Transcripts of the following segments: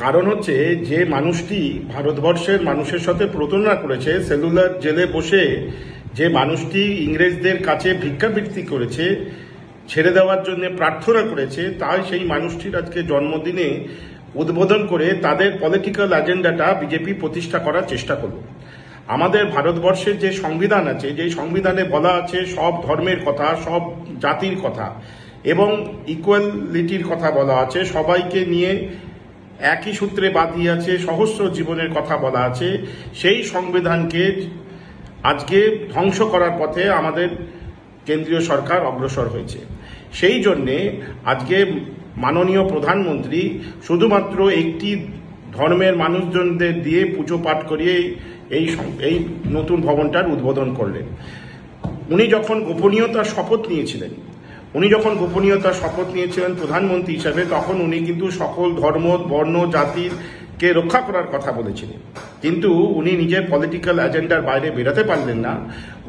কারণ হচ্ছে যে মানুষটি ভারতবর্ষের মানুষের সাথে প্রতারণা করেছে, সেলুলার জেলে বসে যে মানুষটি ইংরেজদের কাছে ভিক্ষাবৃত্তি করেছে, ছেড়ে দেওয়ার জন্য প্রার্থনা করেছে, তাই সেই মানুষটির আজকে জন্মদিনে উদ্বোধন করে তাদের পলিটিক্যাল এজেন্ডাটা বিজেপি প্রতিষ্ঠা করার চেষ্টা করল। আমাদের ভারতবর্ষের যে সংবিধান আছে, যে সংবিধানে বলা আছে সব ধর্মের কথা, সব জাতির কথা এবং ইকুয়ালিটির কথা বলা আছে, সবাইকে নিয়ে একই সূত্রে বাঁধিয়ে আছে, সহস্র জীবনের কথা বলা আছে, সেই সংবিধানকে আজকে ধ্বংস করার পথে আমাদের কেন্দ্রীয় সরকার অগ্রসর হয়েছে। সেই জন্যে আজকে মাননীয় প্রধানমন্ত্রী শুধুমাত্র একটি ধর্মের মানুষজনদের দিয়ে পুজো পাঠ করিয়ে এই নতুন ভবনটার উদ্বোধন করলেন। উনি যখন গোপনীয়তার শপথ নিয়েছিলেন প্রধানমন্ত্রী হিসাবে, তখন উনি কিন্তু সকল ধর্ম, বর্ণ, জাতিকে রক্ষা করার কথা বলেছিলেন। কিন্তু উনি নিজের পলিটিক্যাল এজেন্ডার বাইরে বেরোতে পারলেন না।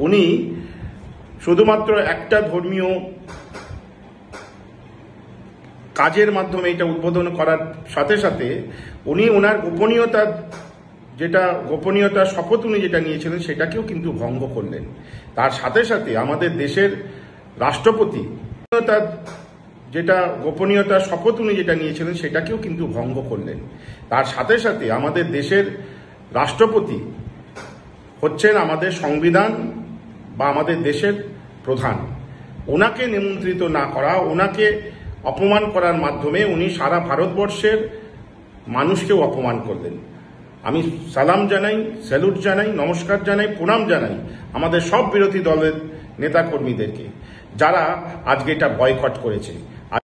উনি শুধুমাত্র একটা ধর্মীয় কাজের মাধ্যমে এটা উদ্বোধন করার সাথে সাথে উনি ওনার গোপনীয়তার শপথ উনি যেটা নিয়েছিলেন সেটাকেও কিন্তু ভঙ্গ করলেন। তার সাথে সাথে আমাদের দেশের রাষ্ট্রপতি হচ্ছেন আমাদের সংবিধান বা আমাদের দেশের প্রধান। ওনাকে নিমন্ত্রিত না করা, ওনাকে অপমান করার মাধ্যমে উনি সারা ভারতবর্ষের মানুষকেও অপমান করলেন। আমি সালাম জানাই, স্যালুট জানাই, নমস্কার জানাই, প্রণাম জানাই আমাদের সব বিরোধী দলের নেতাকর্মীদেরকে যারা আজকে এটা বয়কট করেছে।